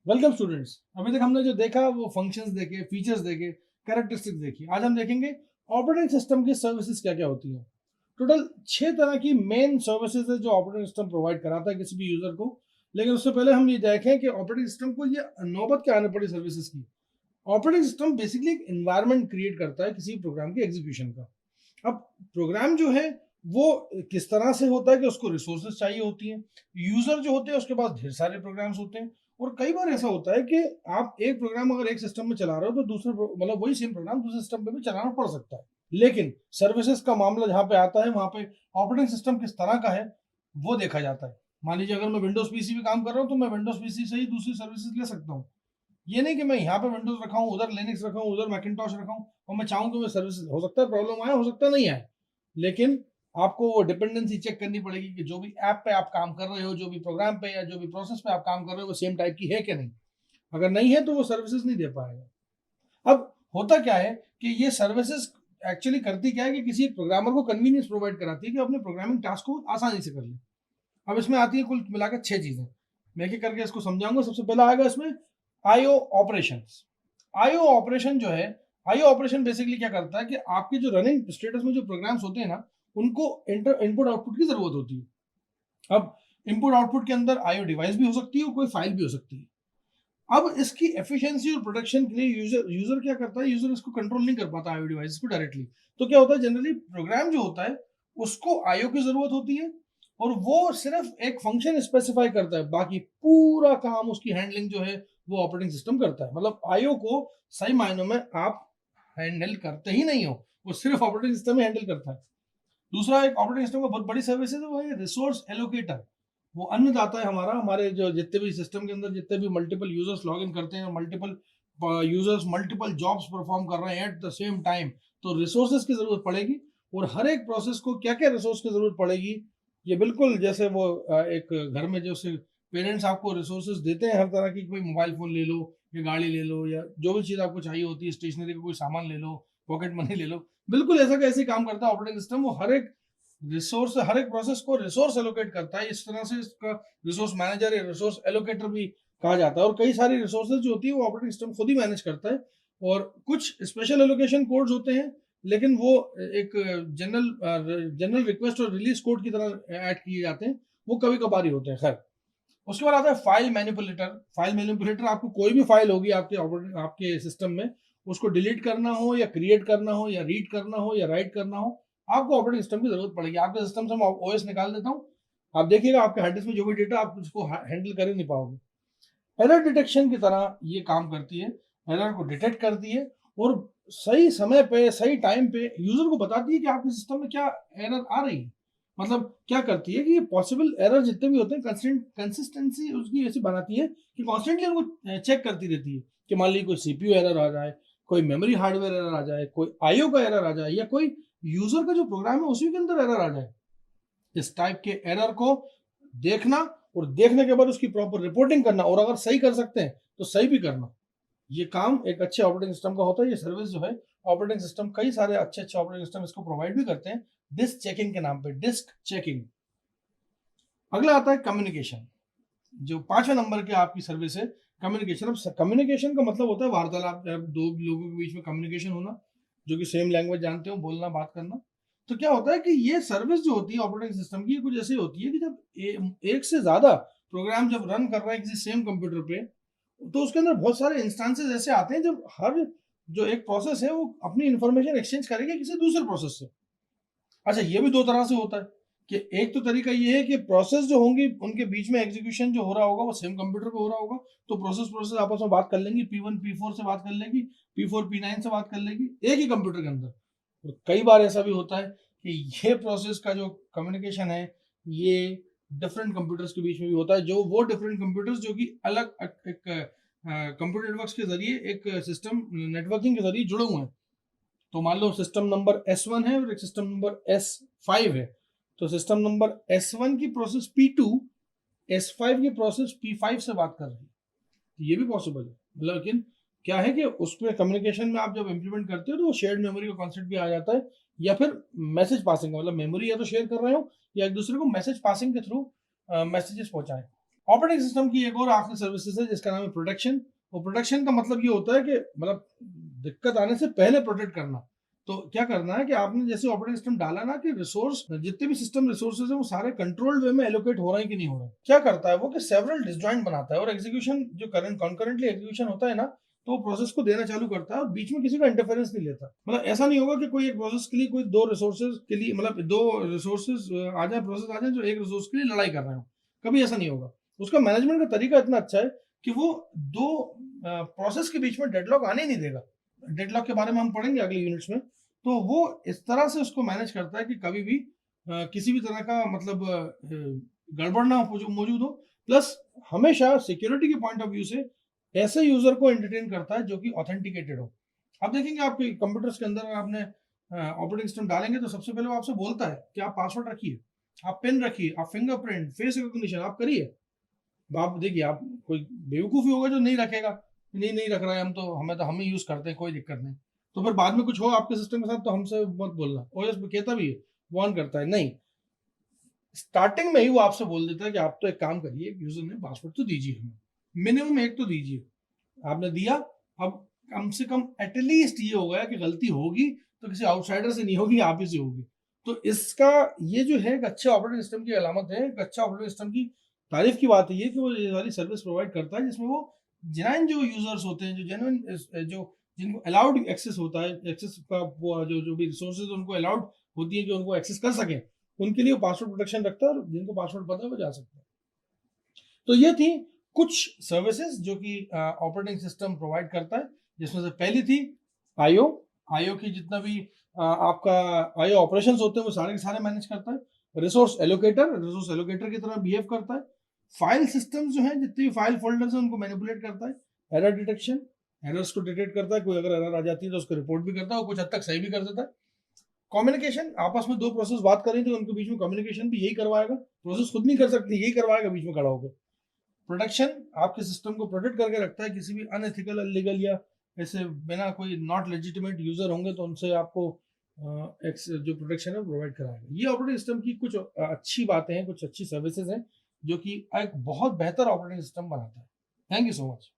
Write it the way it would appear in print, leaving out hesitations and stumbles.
Welcome students. अभी तक हमने जो देखा वो फंक्शंस देखे, फीचर्स देखे, कैरेक्टरिस्टिक्स देखी। आज हम देखेंगे ऑपरेटिंग सिस्टम की सर्विसेज क्या क्या होती हैं। टोटल 6 तरह की मेन सर्विसेज है जो ऑपरेटिंग सिस्टम प्रोवाइड कराता है किसी भी यूजर को। लेकिन उससे पहले हम ये देखें कि ऑपरेटिंग सिस्टम को ये नौबत क्या आने पड़ी सर्विसेज की। ऑपरेटिंग सिस्टम बेसिकली एक एनवायरनमेंट क्रिएट करता है किसी प्रोग्राम के एग्जीक्यूशन का। अब प्रोग्राम जो है वो किस तरह से होता है कि उसको रिसोर्सेज चाहिए होती हैं, यूजर जो होते हैं उसके पास ढेर सारे प्रोग्राम्स होते हैं। और कई बार ऐसा होता है कि आप एक प्रोग्राम अगर एक सिस्टम में चला रहे हो तो मतलब वही सेम प्रोग्राम दूसरे सिस्टम पे भी चलाना पड़ सकता है। लेकिन सर्विसेज का मामला जहां पे आता है वहां पे ऑपरेटिंग सिस्टम किस तरह का है वो देखा जाता है। मान लीजिए अगर मैं विंडोज पीसी पे काम कर रहा हूँ तो मैं विंडोज पीसी से ही दूसरी सर्विसेज ले सकता हूँ। ये नहीं कि मैं यहाँ पे विंडोज रखा हूँ, उधर लिनक्स रखा हूँ, उधर मैकिंटॉश रखा हूँ और मैं चाहूँ कि मैं सर्विस, हो सकता है प्रॉब्लम आए, हो सकता है नहीं आए। लेकिन आपको वो डिपेंडेंसी चेक करनी पड़ेगी कि जो भी ऐप पे आप काम कर रहे हो, जो भी प्रोग्राम पे या जो भी प्रोसेस पे आप काम कर रहे हो वो सेम टाइप की है कि नहीं। अगर नहीं है तो वो सर्विसेज नहीं दे पाएगा। अब होता क्या है कि ये सर्विसेज एक्चुअली करती क्या है कि किसी एक प्रोग्रामर को कन्वीनियंस प्रोवाइड कराती है कि अपने प्रोग्रामिंग टास्क को आसानी से कर ले। अब इसमें आती है कुल मिलाकर 6 चीजें। मैं एक करके इसको समझाऊंगा। सबसे पहला आएगा इसमें आईओ ऑपरेशन। आईओ ऑपरेशन जो है, आईओ ऑपरेशन बेसिकली क्या करता है कि आपके जो रनिंग स्टेटस में जो प्रोग्राम्स होते हैं ना, उनको इनपुट आउटपुट की जरूरत होती है। अब इनपुट आउटपुट के अंदर आईओ डिवाइस भी हो सकती है और कोई फाइल भी हो सकती है। अब इसकी एफिशिएंसी और प्रोटेक्शन के लिए यूजर यूजर क्या करता है, यूजर इसको कंट्रोल नहीं कर पाता आईओ डिवाइस को डायरेक्टली। तो क्या होता है, जनरली प्रोग्राम जो होता है उसको आईओ की जरूरत होती है और वो सिर्फ एक फंक्शन स्पेसिफाई करता है, बाकी पूरा काम उसकी हैंडलिंग जो है वो ऑपरेटिंग सिस्टम करता है। मतलब आईओ को सही मायनों में आप हैंडल करते ही नहीं हो, वो सिर्फ ऑपरेटिंग सिस्टम ही हैंडल करता है। दूसरा एक ऑपरेटिंग सिस्टम का बहुत बड़ी सर्विस है वो है रिसोर्स एलोकेटर। वो अन्नदाता है हमारा। हमारे जो जितने भी सिस्टम के अंदर जितने भी मल्टीपल यूजर्स लॉग इन करते हैं, multiple users multiple jobs perform कर रहे हैं एट द सेम टाइम, तो रिसोर्सेज की जरूरत पड़ेगी। और हर एक प्रोसेस को क्या क्या रिसोर्स की जरूरत पड़ेगी, ये बिल्कुल जैसे वो एक घर में जो से पेरेंट्स आपको रिसोर्सेज देते हैं हर तरह की, कोई मोबाइल फोन ले लो या गाड़ी ले लो या जो भी चीज़ आपको चाहिए होती है, स्टेशनरी का कोई सामान ले लो, पॉकेट मनी ले लो, बिल्कुल ऐसा कैसे ही काम करता है ऑपरेटिंग सिस्टम। वो हर एक प्रोसेस को रिसोर्स एलोकेट करता है। इस तरह से इसका रिसोर्स मैनेजर या रिसोर्स एलोकेटर भी कहा जाता है। और कई सारी रिसोर्सेज जो होती है वो ऑपरेटिंग सिस्टम खुद ही मैनेज करता है। और कुछ स्पेशल एलोकेशन कोड्स होते हैं, लेकिन वो एक जनरल रिक्वेस्ट और रिलीज कोड की तरह ऐड किए जाते हैं, वो कभी कभार ही होते हैं। खैर, उसके बाद आता है फाइल मैनिपुलेटर। फाइल मैनिपुलेटर आपको कोई भी फाइल होगी आपके सिस्टम में, उसको डिलीट करना हो या क्रिएट करना हो या रीड करना हो या राइट करना हो, आपको ऑपरेटिंग सिस्टम की जरूरत पड़ेगी। आपके सिस्टम से मैं ओएस निकाल देता हूँ, आप देखिएगा आपके हार्ड डिस्क में जो भी डेटा आप उसको हैंडल कर ही नहीं पाओगे। एरर डिटेक्शन की तरह ये काम करती है। एरर को डिटेक्ट करती है और सही समय पे सही टाइम पे यूजर को बताती है कि आपके सिस्टम में क्या एरर आ रही है। मतलब क्या करती है कि ये पॉसिबल एरर जितने भी होते हैं कंसिस्टेंसी उसकी ऐसी बनाती है कि कॉन्स्टेंटली उनको चेक करती रहती है कि मान लीजिए कोई सीपीयू एरर आ जाए, कोई मेमोरी हार्डवेयर एरर आ जाए, कोई आईओ का एरर आ जाए या कोई यूजर का जो प्रोग्राम है उसी के अंदर एरर आ जाए। इस टाइप के एरर को देखना और देखने के बाद उसकी प्रॉपर रिपोर्टिंग करना, और अगर सही कर सकते हैं तो सही भी करना, ये काम एक अच्छे ऑपरेटिंग सिस्टम का होता है। ये सर्विस जो है ऑपरेटिंग सिस्टम, कई सारे अच्छे अच्छे ऑपरेटिंग सिस्टम इसको प्रोवाइड भी करते हैं डिस्क चेकिंग के नाम पे, डिस्क चेकिंग। अगला आता है कम्युनिकेशन। जो 5वें नंबर की आपकी सर्विस है कम्युनिकेशन। अब कम्युनिकेशन का मतलब होता है वार्तालाप, दो लोगों के बीच में कम्युनिकेशन होना, जो कि सेम लैंग्वेज जानते हो, बोलना बात करना। तो क्या होता है कि ये सर्विस जो होती है ऑपरेटिंग सिस्टम की, कुछ ऐसी होती है कि जब एक से ज्यादा प्रोग्राम जब रन कर रहे हैं किसी सेम कंप्यूटर पे, तो उसके अंदर बहुत सारे इंस्टांसेस ऐसे आते हैं जब हर जो एक प्रोसेस है वो अपनी इंफॉर्मेशन एक्सचेंज करेगा किसी दूसरे प्रोसेस से। अच्छा, ये भी दो तरह से होता है कि एक तो तरीका ये है कि प्रोसेस जो होंगी उनके बीच में एग्जीक्यूशन जो हो रहा होगा वो सेम कंप्यूटर पे हो रहा होगा, तो प्रोसेस प्रोसेस आपस में बात कर लेंगी, P1 P4 से बात कर लेगी, P4 P9 से बात कर लेगी एक ही कंप्यूटर के अंदर। और कई बार ऐसा भी होता है कि ये प्रोसेस का जो कम्युनिकेशन है ये डिफरेंट कंप्यूटर्स के बीच में भी होता है, जो वो डिफरेंट कंप्यूटर्स जो कि अलग एक कंप्यूटर नेटवर्क्स के जरिए एक सिस्टम नेटवर्किंग के जरिए जुड़े हुए हैं। तो मान लो सिस्टम नंबर S1 है और एक सिस्टम नंबर S5 है, तो सिस्टम नंबर S1 की प्रोसेस P2 S5 की प्रोसेस P5 से बात कर रही है। तो ये भी पॉसिबल है। मतलब लेकिन क्या है कि उसमें कम्युनिकेशन में आप जब इम्प्लीमेंट करते हो तो शेयर्ड मेमोरी का कॉन्सेप्ट भी आ जाता है, या फिर मैसेज पासिंग का, मतलब मेमोरी या तो शेयर कर रहे हो या एक दूसरे को मैसेज पासिंग के थ्रू मैसेजेस पहुंचाएं। ऑपरेटिंग सिस्टम की एक और आखिरी सर्विसेज है जिसका नाम है प्रोटेक्शन। और प्रोटेक्शन का मतलब ये होता है कि मतलब दिक्कत आने से पहले प्रोटेक्ट करना। तो क्या करना है कि आपने जैसे ऑपरेटिंग सिस्टम डाला ना कि रिसोर्स जितने भी सिस्टम रिसोर्सेज है वो सारे कंट्रोल्ड वे में एलोकेट हो रहे हैं कि नहीं हो रहे हैं। क्या करता है वो कि सेवरल डिसजॉइंट बनाता है और एग्जीक्यूशन जो करंट कॉन्करेंटली एग्जीक्यूशन होता है ना तो वो प्रोसेस को देना चालू करता है और बीच में किसी का इंटरफेरेंस नहीं लेता। मतलब ऐसा नहीं होगा कि कोई एक प्रोसेस के लिए कोई दो रिसोर्सेज के लिए मतलब दो रिसोर्सेज आ जाए प्रोसेस आ जाए जो एक रिसोर्स के लिए लड़ाई कर रहे हो, कभी ऐसा नहीं होगा। उसका मैनेजमेंट का तरीका इतना अच्छा है कि वो दो प्रोसेस के बीच में डेडलॉक आने ही नहीं देगा। डेडलॉक के बारे में हम पढ़ेंगे अगले यूनिट्स में। तो वो इस तरह से उसको मैनेज करता है कि कभी भी किसी भी तरह का मतलब गड़बड़ ना मौजूद हो। प्लस हमेशा सिक्योरिटी के पॉइंट ऑफ व्यू से ऐसे यूजर को एंटरटेन करता है जो कि ऑथेंटिकेटेड हो। आप देखेंगे आपके कंप्यूटर्स के अंदर आपने ऑपरेटिंग सिस्टम डालेंगे तो सबसे पहले वो आपसे बोलता है कि आप पासवर्ड रखिए, आप पिन रखिए, आप फिंगरप्रिंट, फेस रिकॉग्निशन आप करिए। आप देखिए आप कोई बेवकूफ़ ही होगा जो नहीं रखेगा, नहीं नहीं रख रहा है, हम तो हम ही यूज़ करते हैं, कोई दिक्कत नहीं। तो फिर बाद में कुछ हो आपके सिस्टम के साथ तो हमसे मत बोलना। ओएस कहता भी है, वार्न करता है, नहीं। स्टार्टिंग में ही वो आपसे बोल देता है कि आप तो एक काम करिए, यूजर ने पासवर्ड तो दीजिए हमें, मिनिमम एक तो दीजिए। आपने दिया, अब कम से कम एटलीस्ट ये हो गया कि गलती होगी तो किसी आउटसाइडर से नहीं होगी, आप ही से होगी। तो इसका ये जो है एक अच्छे ऑपरेटिंग सिस्टम की अलामत है। एक अच्छा ऑपरेटिंग सिस्टम की तारीफ की बात ये है कि वो ये सारी सर्विस प्रोवाइड करता है जिसमें वो जेन्युइन जो यूजर्स होते हैं, जो जेन्युइन जो जिनको अलाउड एक्सेस होता है, एक्सेस का वो जो जो भी रिसोर्सेज उनको अलाउड होती है कि उनको एक्सेस कर सकें, उनके लिए पासवर्ड प्रोटेक्शन रखता है और जिनको पासवर्ड पता है वो जा सकते हैं। तो ये थी कुछ सर्विसेज जो कि ऑपरेटिंग सिस्टम प्रोवाइड करता है, जिसमें से पहली थी आईओ। आईओ की जितना भी आपका आईओ ऑपरेशंस होते हैं वो सारे के सारे मैनेज करता है। रिसोर्स एलोकेटर की तरह बिहेव करता है। फाइल सिस्टम्स जो हैं जितनी भी फाइल फोल्डर्स हैं उनको मैनिपुलेट करता है। एरर डिटेक्शन, एरर्स को डिटेक्ट करता है, कोई अगर एरर आ जाती है तो उसको रिपोर्ट भी करता है और कुछ हद तक सही भी कर देता है। कम्युनिकेशन, आपस में दो प्रोसेस बात कर रही थी उनके बीच में कम्युनिकेशन भी यही करवाएगा, प्रोसेस खुद नहीं कर सकती, यही करवाएगा बीच में खड़ा होकर। प्रोटेक्शन आपके सिस्टम को प्रोटेक्ट करके रखता है, किसी भी अनएथिकल, इलीगल या ऐसे बिना कोई नॉट लेजिटिमेट यूजर होंगे तो उनसे आपको जो प्रोटेक्शन है प्रोवाइड कराएगा। ये ऑपरेटिंग सिस्टम की कुछ अच्छी बातें हैं, कुछ अच्छी सर्विसेज हैं जो कि एक बहुत बेहतर ऑपरेटिंग सिस्टम बनाता है। Thank you so much.